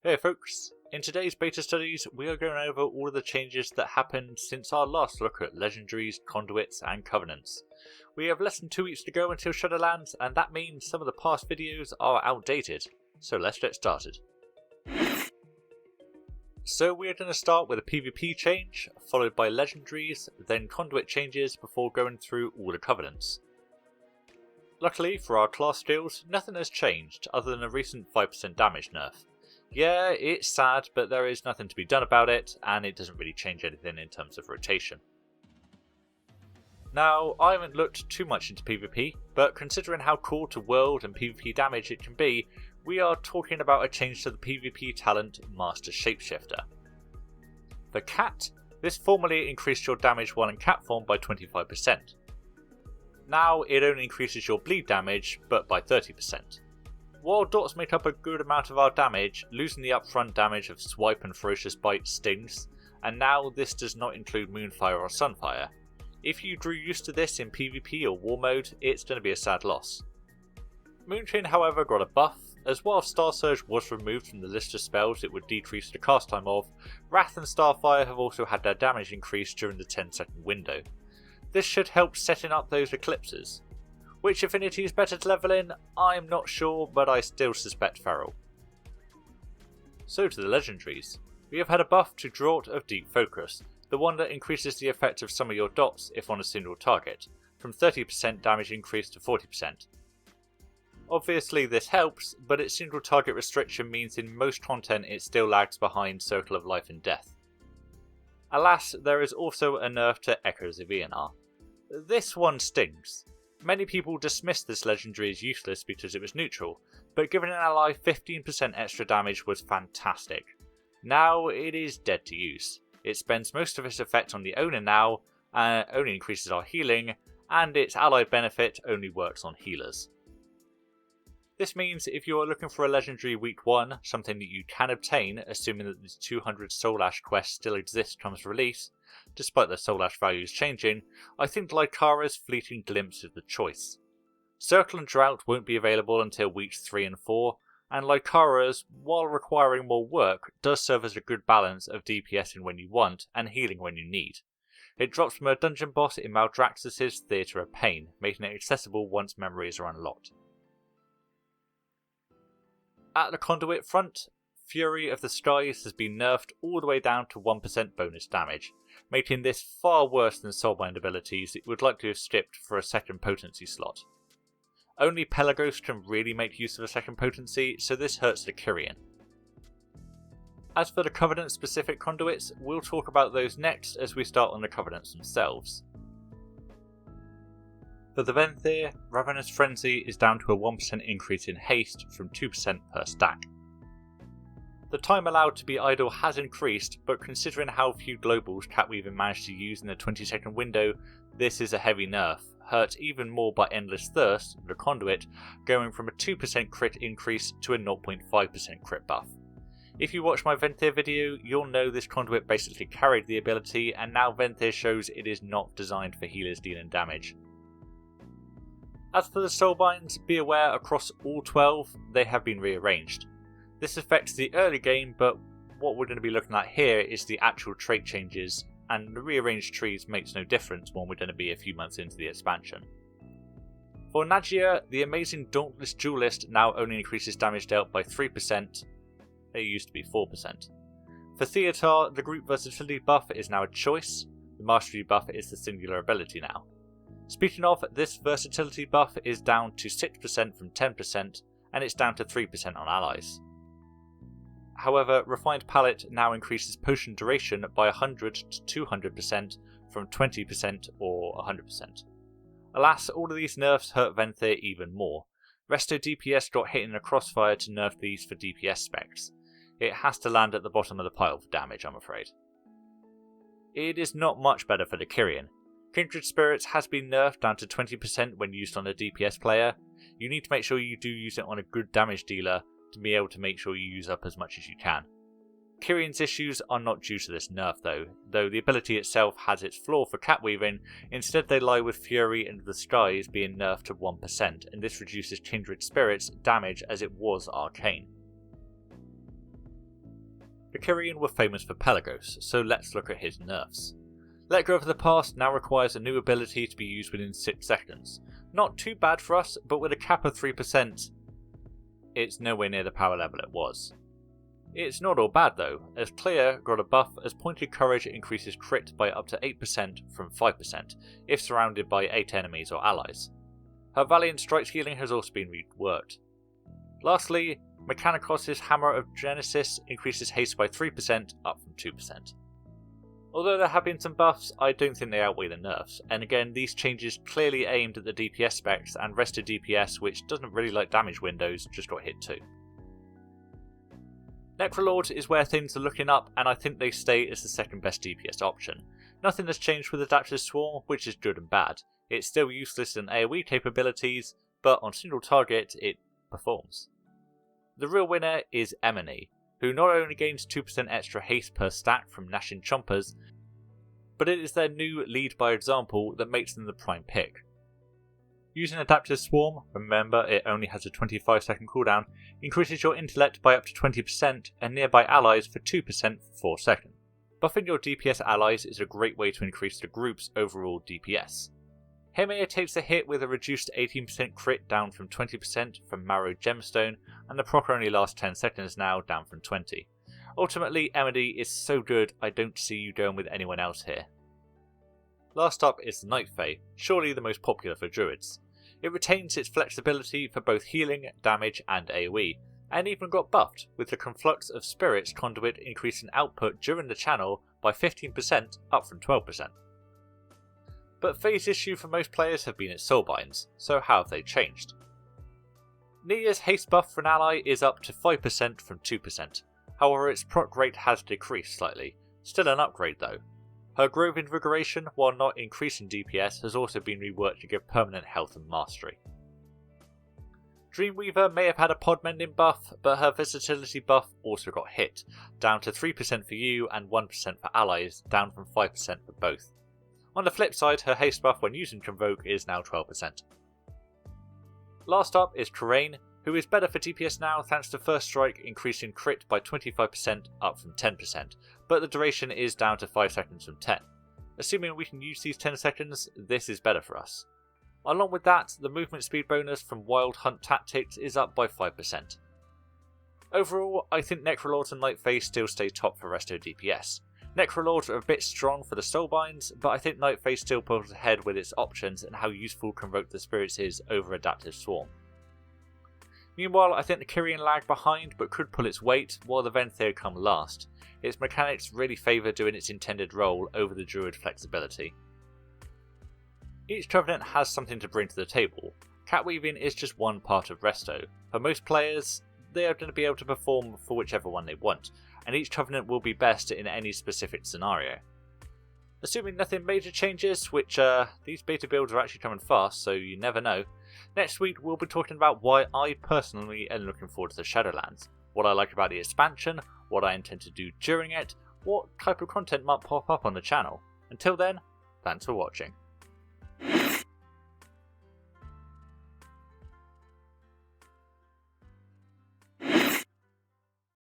Hey folks, in today's beta studies we are going over all of the changes that happened since our last look at Legendaries, Conduits and Covenants. We have less than 2 weeks to go until Shadowlands, and that means some of the past videos are outdated, so let's get started. So we are going to start with a PvP change, followed by Legendaries, then Conduit Changes before going through all the Covenants. Luckily for our class skills, nothing has changed other than a recent 5% damage nerf. Yeah, it's sad, but there is nothing to be done about it, and it doesn't really change anything in terms of rotation. Now, I haven't looked too much into PvP, but considering how core to world and PvP damage it can be, we are talking about a change to the PvP talent Master Shapeshifter. For Cat, this formerly increased your damage while in cat form by 25%. Now it only increases your bleed damage, but by 30%. While dots make up a good amount of our damage, losing the upfront damage of Swipe and Ferocious Bite stings, and now this does not include Moonfire or Sunfire. If you grew used to this in PvP or War mode, it's going to be a sad loss. Moonchain however got a buff, as while Star Surge was removed from the list of spells it would decrease the cast time of, Wrath and Starfire have also had their damage increased during the 10-second window. This should help setting up those eclipses. Which affinity is better to level in, I'm not sure, but I still suspect Feral. So to the Legendaries. We have had a buff to Draught of Deep Focus, the one that increases the effect of some of your dots if on a single target, from 30% damage increase to 40%. Obviously this helps, but its single target restriction means in most content it still lags behind Circle of Life and Death. Alas, there is also a nerf to Echoes of Eonar. This one stings. Many people dismissed this legendary as useless because it was neutral, but giving an ally 15% extra damage was fantastic. Now it is dead to use. It spends most of its effect on the owner now, only increases our healing, and its allied benefit only works on healers. This means if you are looking for a legendary week 1, something that you can obtain assuming that the 200 Soul Ash quest still exists comes release, despite the Soul Ash values changing, I think Lycara's Fleeting Glimpse is the choice. Circle and Drought won't be available until weeks 3 and 4, and Lycara's, while requiring more work, does serve as a good balance of DPSing when you want and healing when you need. It drops from a dungeon boss in Maldraxxus' Theatre of Pain, making it accessible once memories are unlocked. At the Conduit front, Fury of the Skies has been nerfed all the way down to 1% bonus damage, making this far worse than Soulbind abilities it would likely have skipped for a second potency slot. Only Pelagos can really make use of a second potency, so this hurts the Kyrian. As for the Covenant specific conduits, we'll talk about those next as we start on the Covenants themselves. For the Venthyr, Ravenous Frenzy is down to a 1% increase in haste from 2% per stack. The time allowed to be idle has increased, but considering how few globals Catweaver managed to use in the 20-second window, this is a heavy nerf, hurt even more by Endless Thirst, the conduit, going from a 2% crit increase to a 0.5% crit buff. If you watch my Venthyr video, you'll know this conduit basically carried the ability, and now Venthyr shows it is not designed for healers dealing damage. As for the Soulbinds, be aware across all 12 they have been rearranged. This affects the early game, but what we're going to be looking at here is the actual trait changes, and the rearranged trees makes no difference when we're going to be a few months into the expansion. For Nagia, the amazing Dauntless Duelist now only increases damage dealt by 3%, it used to be 4%. For Theatar, the group versatility buff is now a choice, the mastery buff is the singular ability now. Speaking of, this versatility buff is down to 6% from 10%, and it's down to 3% on allies. However, Refined Palate now increases potion duration by 100 to 200% from 20% or 100%. Alas, all of these nerfs hurt Venthyr even more. Resto DPS got hit in a crossfire to nerf these for DPS specs. It has to land at the bottom of the pile for damage, I'm afraid. It is not much better for the Kyrian. Conduit Spirits has been nerfed down to 20% when used on a DPS player. You need to make sure you do use it on a good damage dealer to be able to make sure you use up as much as you can. Kyrian's issues are not due to this nerf though the ability itself has its flaw for catweaving, instead they lie with Fury and the Skies being nerfed to 1%, and this reduces Kindred Spirits' damage as it was arcane. The Kyrian were famous for Pelagos, so let's look at his nerfs. Let Go of the Past now requires a new ability to be used within 6 seconds. Not too bad for us, but with a cap of 3%, it's nowhere near the power level it was. It's not all bad though, as Clear got a buff as Pointed Courage increases crit by up to 8% from 5% if surrounded by 8 enemies or allies. Her Valiant Strikes healing has also been reworked. Lastly, Mechanicos' Hammer of Genesis increases haste by 3% up from 2%. Although there have been some buffs, I don't think they outweigh the nerfs, and again these changes clearly aimed at the DPS specs, and Resto DPS, which doesn't really like damage windows, just got hit too. Necrolord is where things are looking up, and I think they stay as the second best DPS option. Nothing has changed with Adaptive Swarm, which is good and bad. It's still useless in AoE capabilities, but on single target it performs. The real winner is Emily, who not only gains 2% extra haste per stack from Gnashing Chompers, but it is their new lead by example that makes them the prime pick. Using Adaptive Swarm, remember it only has a 25-second cooldown, increases your intellect by up to 20% and nearby allies for 2% for 4 seconds. Buffing your DPS allies is a great way to increase the group's overall DPS. Hemir takes a hit with a reduced 18% crit down from 20% from Marrow Gemstone, and the proc only lasts 10 seconds now, down from 20. Ultimately, Emily is so good I don't see you going with anyone else here. Last up is the Night Fae, surely the most popular for druids. It retains its flexibility for both healing, damage and AoE, and even got buffed, with the Convoke the Spirits conduit increasing output during the channel by 15% up from 12%. But Fae's issue for most players have been its soulbinds, so how have they changed? Nia's haste buff for an ally is up to 5% from 2%, however its proc rate has decreased slightly, still an upgrade though. Her Grove Invigoration, while not increasing DPS, has also been reworked to give permanent health and mastery. Dreamweaver may have had a pod mending buff, but her versatility buff also got hit, down to 3% for you and 1% for allies, down from 5% for both. On the flip side, her haste buff when using Convoke is now 12%. Last up is Kyrian, who is better for DPS now thanks to First Strike increasing crit by 25% up from 10%, but the duration is down to 5 seconds from 10. Assuming we can use these 10 seconds, this is better for us. Along with that, the movement speed bonus from Wild Hunt Tactics is up by 5%. Overall, I think Necrolord and Night Fae still stay top for Resto DPS. Necrolord are a bit strong for the soulbinds, but I think Night Fae still pulls ahead with its options and how useful Convoke the Spirits is over Adaptive Swarm. Meanwhile, I think the Kyrian lag behind but could pull its weight, while the Venthyr come last. Its mechanics really favour doing its intended role over the Druid flexibility. Each Covenant has something to bring to the table. Catweaving is just one part of Resto. For most players, they are going to be able to perform for whichever one they want, and each Covenant will be best in any specific scenario. Assuming nothing major changes, which these beta builds are actually coming fast, so you never know, next week we'll be talking about why I personally am looking forward to the Shadowlands, what I like about the expansion, what I intend to do during it, what type of content might pop up on the channel. Until then, thanks for watching.